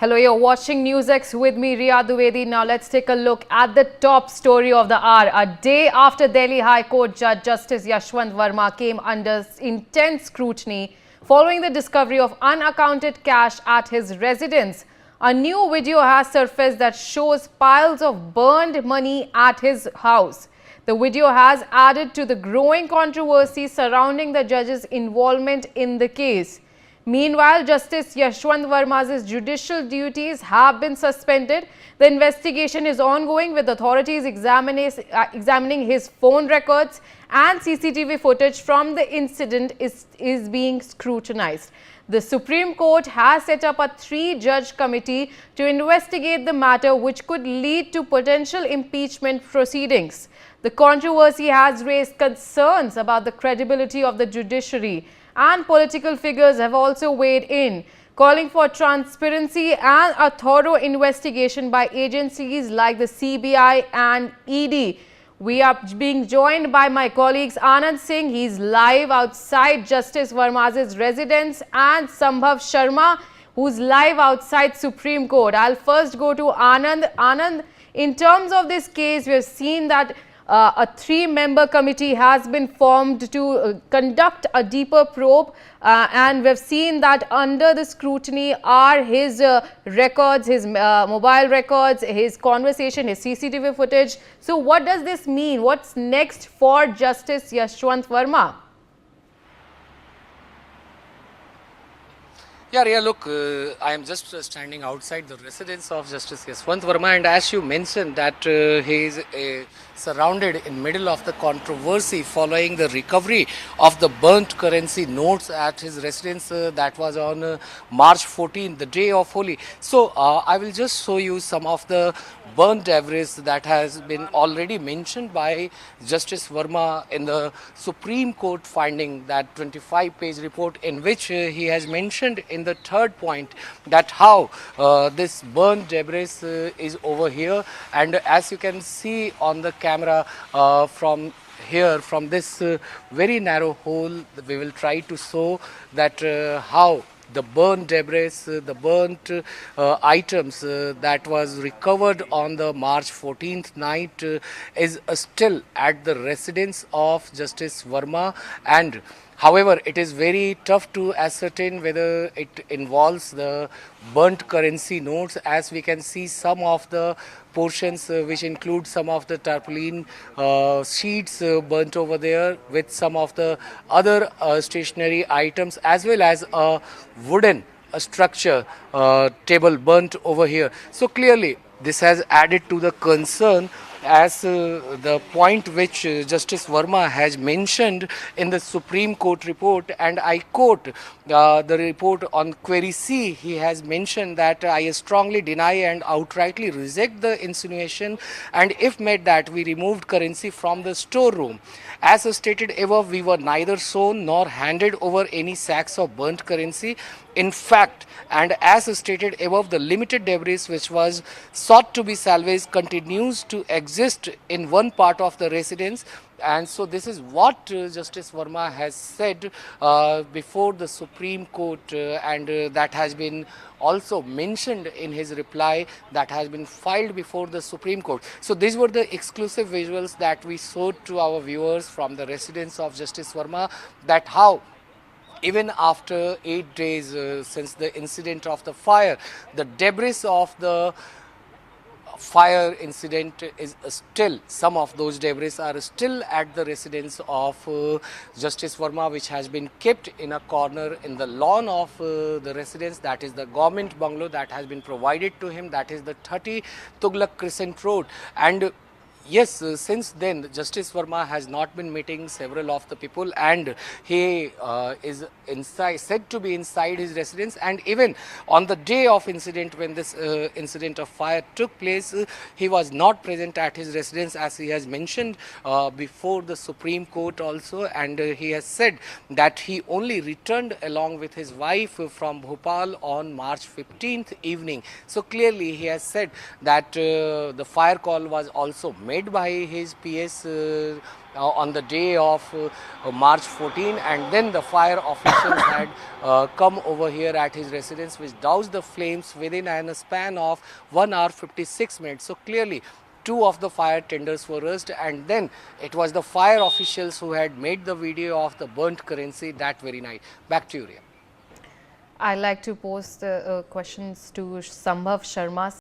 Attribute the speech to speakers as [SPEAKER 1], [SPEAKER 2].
[SPEAKER 1] Hello, you're watching NewsX with me, Riya Dwivedi. Now let's take a look at the top story of the hour. A day after Delhi High Court Judge Justice Yashwant Verma came under intense scrutiny following the discovery of unaccounted cash at his residence, a new video has surfaced that shows piles of burned money at his house. The video has added to the growing controversy surrounding the judge's involvement in the case. Meanwhile, Justice Yashwant Verma's judicial duties have been suspended. The investigation is ongoing, with authorities examining his phone records and CCTV footage from the incident is being scrutinized. The Supreme Court has set up a 3-judge committee to investigate the matter, which could lead to potential impeachment proceedings. The controversy has raised concerns about the credibility of the judiciary, and political figures have also weighed in, calling for transparency and a thorough investigation by agencies like the CBI and ED. We are being joined by my colleagues Anand Singh, he's live outside Justice Verma's residence, and Sambhav Sharma, who's live outside Supreme Court. I'll first go to Anand. Anand, in terms of this case, we have seen that a 3-member committee has been formed to conduct a deeper probe, and we've seen that under the scrutiny are his records, his mobile records, his conversation, his CCTV footage. So what does this mean? What's next for Justice Yashwant Verma?
[SPEAKER 2] Yeah, Riya, look, I am just standing outside the residence of Justice Yashwant Verma, and as you mentioned that he is surrounded in middle of the controversy following the recovery of the burnt currency notes at his residence that was on March 14, the day of Holi. So I will just show you some of the burnt debris that has been already mentioned by Justice Verma in the Supreme Court finding, that 25-page report, in which he has mentioned in the third point that how this burnt debris is over here, and as you can see on the camera from here, from this very narrow hole, we will try to show that how the burnt debris, the burnt items that was recovered on the March 14th night is still at the residence of Justice Verma. And however, it is very tough to ascertain whether it involves the burnt currency notes, as we can see some of the portions which include some of the tarpaulin sheets burnt over there, with some of the other stationary items, as well as a wooden structure table burnt over here. So clearly this has added to the concern, as the point which Justice Verma has mentioned in the Supreme Court report, and I quote the report on query C. He has mentioned that I strongly deny and outrightly reject the insinuation, and if made that we removed currency from the storeroom. As stated above, we were neither shown nor handed over any sacks of burnt currency. In fact, and as stated above, the limited debris which was sought to be salvaged continues to exist in one part of the residence. And so this is what Justice Verma has said before the Supreme Court, and that has been also mentioned in his reply that has been filed before the Supreme Court. So these were the exclusive visuals that we showed to our viewers from the residence of Justice Verma, that how even after 8 days since the incident of the fire, the debris of the fire incident is still, some of those debris are still at the residence of Justice Verma, which has been kept in a corner in the lawn of the residence, that is the government bungalow that has been provided to him, that is the 30 Tughlaq Crescent Road. And yes, since then Justice Verma has not been meeting several of the people, and he is said to be inside his residence. And even on the day of incident, when this incident of fire took place, he was not present at his residence, as he has mentioned before the Supreme Court also. And he has said that he only returned along with his wife from Bhopal on March 15th evening. So clearly he has said that the fire call was also made led by his PS on the day of March 14, and then the fire officials had come over here at his residence, which doused the flames within a span of 1 hour 56 minutes. So clearly, two of the fire tenders were rushed, and then it was the fire officials who had made the video of the burnt currency that very night. Back to you, Riya.
[SPEAKER 1] I like to pose the questions to Sambhav Sharma.